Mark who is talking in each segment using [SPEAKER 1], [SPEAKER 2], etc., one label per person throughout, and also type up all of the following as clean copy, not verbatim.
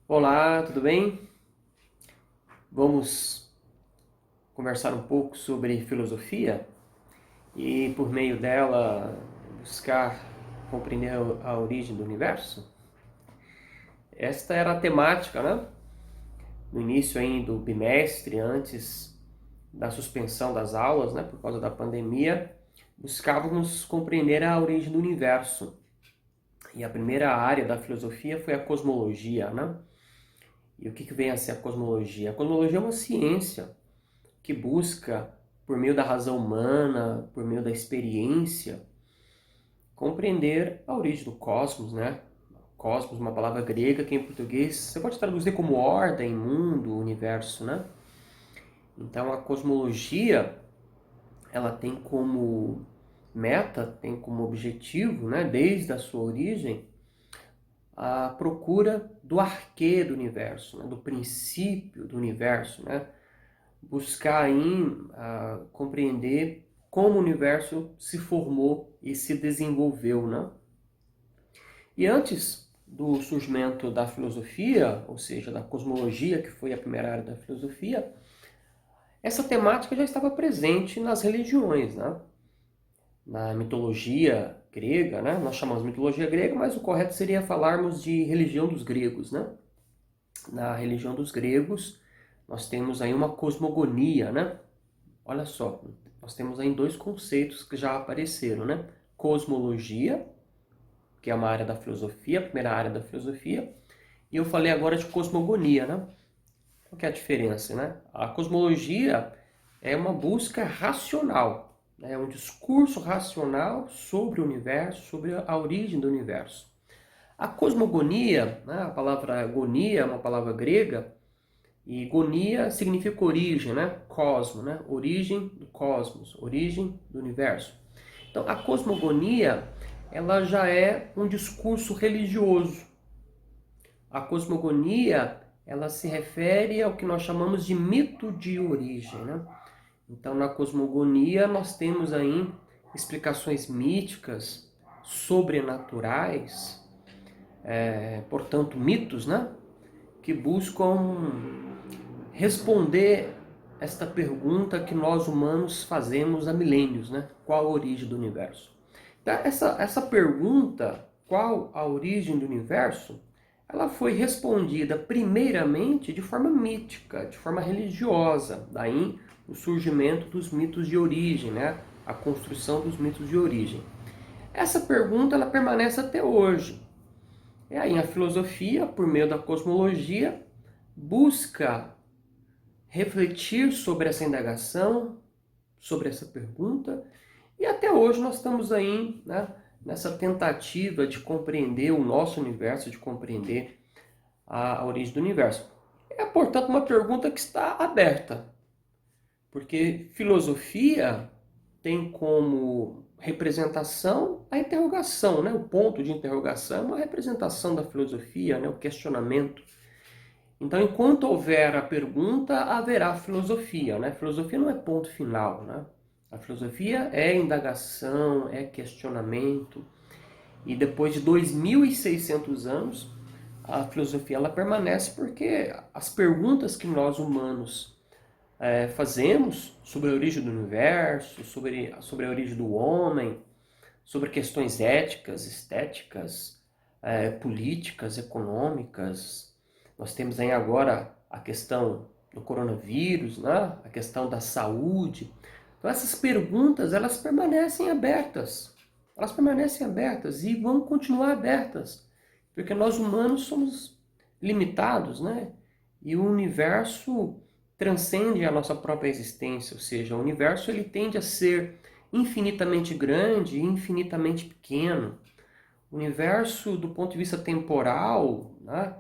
[SPEAKER 1] Olá, tudo bem? Vamos conversar um pouco sobre filosofia e, por meio dela, buscar compreender a origem do universo? Esta era a temática, né? No início aí do bimestre, antes da suspensão das aulas, né, por causa da pandemia, buscávamos compreender a origem do universo. E a primeira área da filosofia foi a cosmologia, né? E o que vem a ser a cosmologia? A cosmologia é uma ciência que busca, por meio da razão humana, por meio da experiência, compreender a origem do cosmos, né? Cosmos, uma palavra grega que em português você pode traduzir como ordem, mundo, universo, né? Então a cosmologia, ela tem como meta, tem como objetivo, né, desde a sua origem, a procura do arquê do universo, né, do princípio do universo, né? Buscar aí compreender como o universo se formou e se desenvolveu, né? E antes do surgimento da filosofia, ou seja, da cosmologia, que foi a primeira área da filosofia, essa temática já estava presente nas religiões, né? Na mitologia grega, né? Nós chamamos de mitologia grega, mas o correto seria falarmos de religião dos gregos, né? Na religião dos gregos, nós temos aí uma cosmogonia, né? Olha só, nós temos aí dois conceitos que já apareceram, né? Cosmologia, que é uma área da filosofia, a primeira área da filosofia, e eu falei agora de cosmogonia, né? Qual que é a diferença, né? A cosmologia é uma busca racional, né? É um discurso racional sobre o universo, sobre a origem do universo. A cosmogonia, né? A palavra gonia é uma palavra grega, e gonia significa origem, né? Cosmo, né? Origem do cosmos, origem do universo. Então, a cosmogonia, ela já é um discurso religioso. A cosmogonia, ela se refere ao que nós chamamos de mito de origem, né? Então, na cosmogonia, nós temos aí explicações míticas, sobrenaturais, portanto, mitos, né? Que buscam responder esta pergunta que nós humanos fazemos há milênios, né? Qual a origem do universo? Então, essa pergunta, qual a origem do universo, ela foi respondida primeiramente de forma mítica, de forma religiosa. Daí o surgimento dos mitos de origem, né? A construção dos mitos de origem. Essa pergunta ela permanece até hoje. E aí a filosofia, por meio da cosmologia, busca refletir sobre essa indagação, sobre essa pergunta, e até hoje nós estamos aí, né, nessa tentativa de compreender o nosso universo, de compreender a origem do universo. É, portanto, uma pergunta que está aberta, porque filosofia tem como representação a interrogação, né? O ponto de interrogação é uma representação da filosofia, né? O questionamento. Então, enquanto houver a pergunta, haverá filosofia, né? Filosofia não é ponto final, né? A filosofia é indagação, é questionamento. E depois de 2600 anos, a filosofia ela permanece porque as perguntas que nós humanos fazemos sobre a origem do universo, sobre a origem do homem, sobre questões éticas, estéticas, políticas, econômicas. Nós temos aí agora a questão do coronavírus, né? A questão da saúde. Então essas perguntas, elas permanecem abertas. Elas permanecem abertas e vão continuar abertas, porque nós humanos somos limitados, né? E o universo transcende a nossa própria existência, ou seja, o universo ele tende a ser infinitamente grande e infinitamente pequeno. O universo, do ponto de vista temporal, né,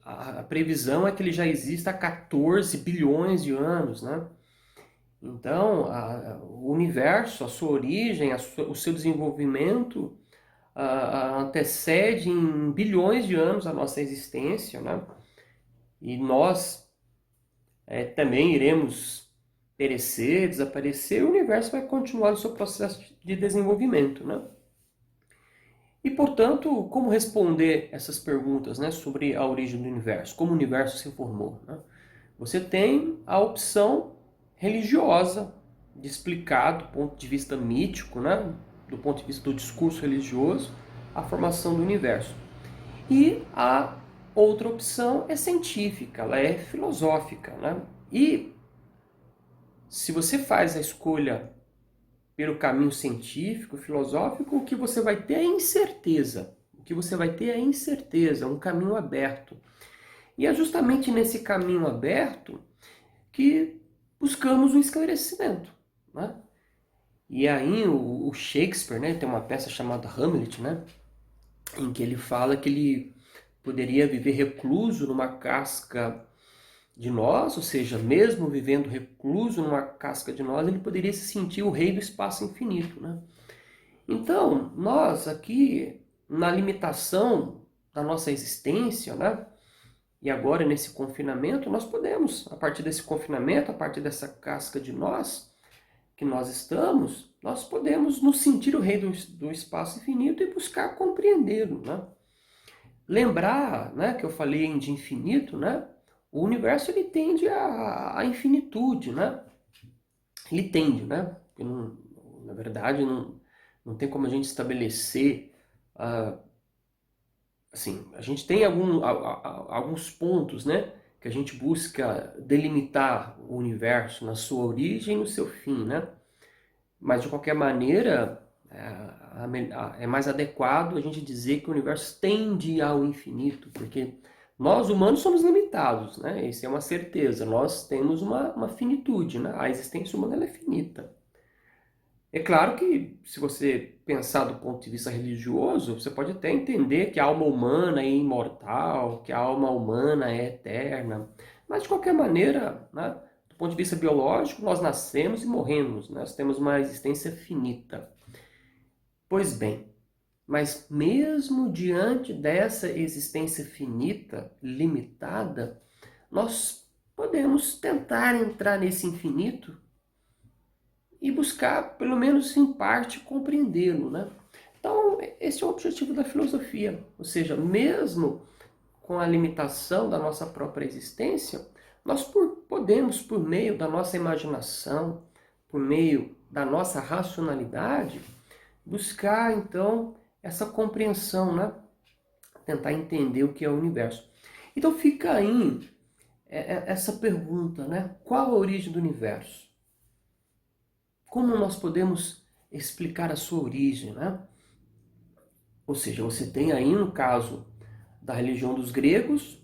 [SPEAKER 1] a previsão é que ele já exista há 14 bilhões de anos. Né? Então, o universo, a sua origem, o seu desenvolvimento antecede em bilhões de anos a nossa existência. Né? E nós também iremos perecer, desaparecer, e o universo vai continuar no seu processo de desenvolvimento. Né? E, portanto, como responder essas perguntas, né, sobre a origem do universo, como o universo se formou, né? Você tem a opção religiosa de explicar do ponto de vista mítico, né, do ponto de vista do discurso religioso, a formação do universo. E a outra opção é científica, ela é filosófica, né? E se você faz a escolha pelo caminho científico, filosófico, o que você vai ter é incerteza. O que você vai ter é incerteza, um caminho aberto. E é justamente nesse caminho aberto que buscamos o esclarecimento, né? E aí o Shakespeare, né, tem uma peça chamada Hamlet, né, em que ele fala que ele poderia viver recluso numa casca de nós, ou seja, mesmo vivendo recluso numa casca de nós, ele poderia se sentir o rei do espaço infinito, né? Então, nós aqui, na limitação da nossa existência, né? E agora nesse confinamento, nós podemos, a partir desse confinamento, a partir dessa casca de nós, que nós estamos, nós podemos nos sentir o rei do espaço infinito e buscar compreendê-lo, né? Lembrar, né, que eu falei de infinito, né? O universo ele tende à infinitude, né? Ele tende, né? Porque não, na verdade não tem como a gente estabelecer, assim, a gente tem alguns pontos, né? Que a gente busca delimitar o universo na sua origem e no seu fim, né? Mas de qualquer maneira é mais adequado a gente dizer que o universo tende ao infinito, porque nós humanos somos limitados, né? Isso é uma certeza. Nós temos uma finitude, né? A existência humana ela é finita. É claro que se você pensar do ponto de vista religioso, você pode até entender que a alma humana é imortal, que a alma humana é eterna. Mas de qualquer maneira, né, do ponto de vista biológico, nós nascemos e morremos, né? Nós temos uma existência finita. Pois bem, mas mesmo diante dessa existência finita, limitada, nós podemos tentar entrar nesse infinito e buscar, pelo menos em parte, compreendê-lo, né? Então, esse é o objetivo da filosofia. Ou seja, mesmo com a limitação da nossa própria existência, nós podemos, por meio da nossa imaginação, por meio da nossa racionalidade, buscar, então, essa compreensão, né? Tentar entender o que é o universo. Então fica aí essa pergunta, né? Qual a origem do universo? Como nós podemos explicar a sua origem, né? Ou seja, você tem aí no caso da religião dos gregos,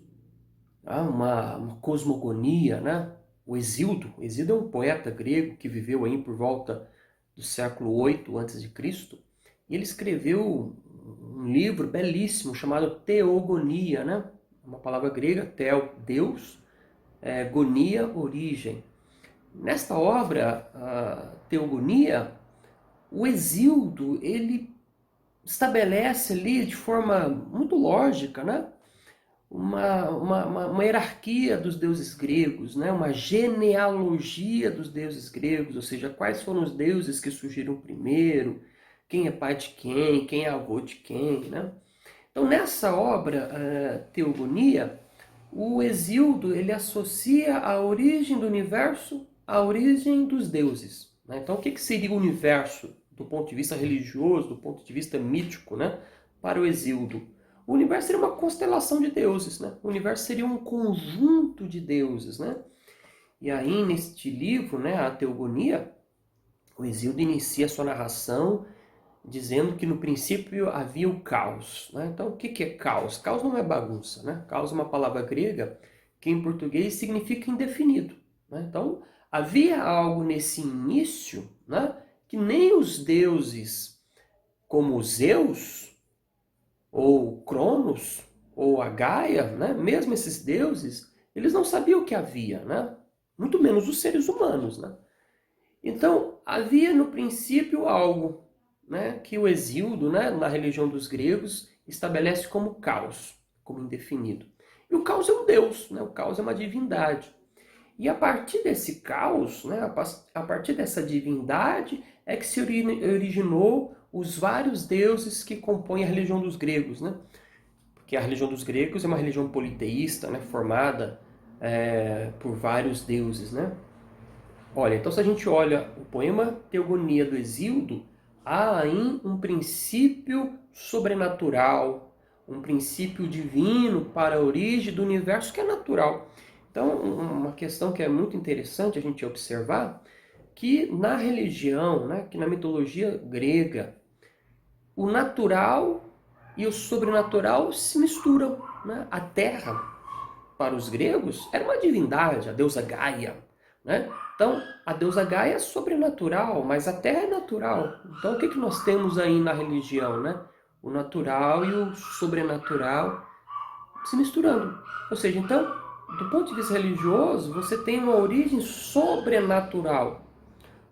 [SPEAKER 1] tá? Uma cosmogonia, né? O Hesíodo é um poeta grego que viveu aí por volta do século 8 a.C. E ele escreveu um livro belíssimo chamado Teogonia, né? Uma palavra grega, theo, Deus, gonia, origem. Nesta obra, a Teogonia, o Hesíodo, ele estabelece ali de forma muito lógica, né? Uma hierarquia dos deuses gregos, né? Uma genealogia dos deuses gregos, ou seja, quais foram os deuses que surgiram primeiro, quem é pai de quem é avô de quem, né? Então, nessa obra, Teogonia, o Hesíodo ele associa a origem do universo à origem dos deuses, né? Então, o que seria o universo do ponto de vista religioso, do ponto de vista mítico, né? Para o Hesíodo? O universo seria uma constelação de deuses, né? O universo seria um conjunto de deuses, né? E aí, neste livro, né, a Teogonia, o Hesíodo inicia a sua narração dizendo que no princípio havia o caos, né? Então, o que é caos? Caos não é bagunça, né? Caos é uma palavra grega que em português significa indefinido, né? Então, havia algo nesse início, né, que nem os deuses como Zeus, ou Cronos, ou a Gaia, né? Mesmo esses deuses, eles não sabiam o que havia, né? Muito menos os seres humanos, né? Então, havia no princípio algo, né, que o Hesíodo, né, na religião dos gregos, estabelece como caos, como indefinido. E o caos é um deus, né? O caos é uma divindade. E a partir desse caos, né, a partir dessa divindade, é que se originou os vários deuses que compõem a religião dos gregos, né? Porque a religião dos gregos é uma religião politeísta, né? Formada por vários deuses, né? Olha, então se a gente olha o poema Teogonia do Hesíodo, há aí um princípio sobrenatural, um princípio divino para a origem do universo que é natural. Então, uma questão que é muito interessante a gente observar, que na religião, né, que na mitologia grega, o natural e o sobrenatural se misturam, né? A Terra, para os gregos, era uma divindade, a deusa Gaia, né? Então, a deusa Gaia é sobrenatural, mas a Terra é natural. Então, o que nós temos aí na religião, né? O natural e o sobrenatural se misturando. Ou seja, então, do ponto de vista religioso, você tem uma origem sobrenatural.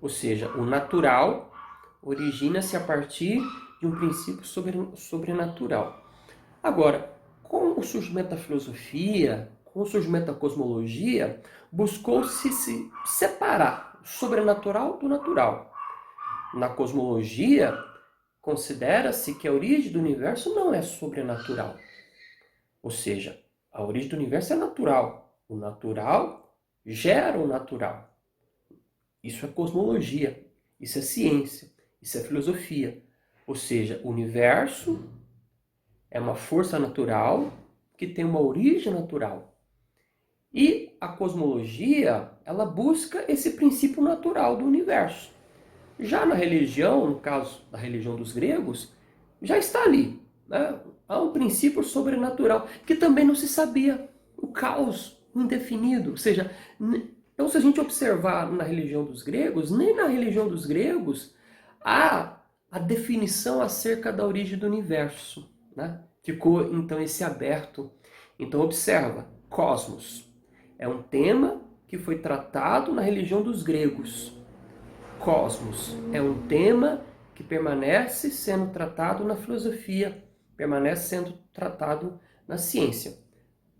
[SPEAKER 1] Ou seja, o natural origina-se a partir de um princípio sobrenatural. Agora, com o surgimento da filosofia, com o surgimento da cosmologia, buscou-se se separar o sobrenatural do natural. Na cosmologia, considera-se que a origem do universo não é sobrenatural. Ou seja, a origem do universo é natural. O natural gera o natural. Isso é cosmologia, isso é ciência, isso é filosofia. Ou seja, o universo é uma força natural que tem uma origem natural. E a cosmologia, ela busca esse princípio natural do universo. Já na religião, no caso da religião dos gregos, já está ali, né? Há um princípio sobrenatural que também não se sabia. O caos indefinido. Ou seja, então se a gente observar na religião dos gregos, nem na religião dos gregos há a definição acerca da origem do universo, né? Ficou então esse aberto. Então observa, cosmos é um tema que foi tratado na religião dos gregos. Cosmos é um tema que permanece sendo tratado na filosofia, permanece sendo tratado na ciência.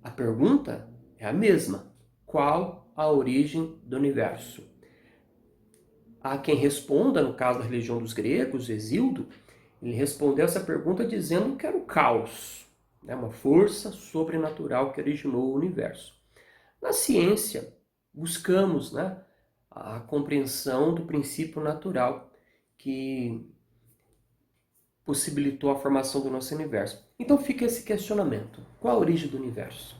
[SPEAKER 1] A pergunta é a mesma: qual a origem do universo? Há quem responda, no caso da religião dos gregos, Hesíodo, ele respondeu essa pergunta dizendo que era o caos, né? Uma força sobrenatural que originou o universo. Na ciência, buscamos, né, a compreensão do princípio natural que possibilitou a formação do nosso universo. Então fica esse questionamento: qual a origem do universo?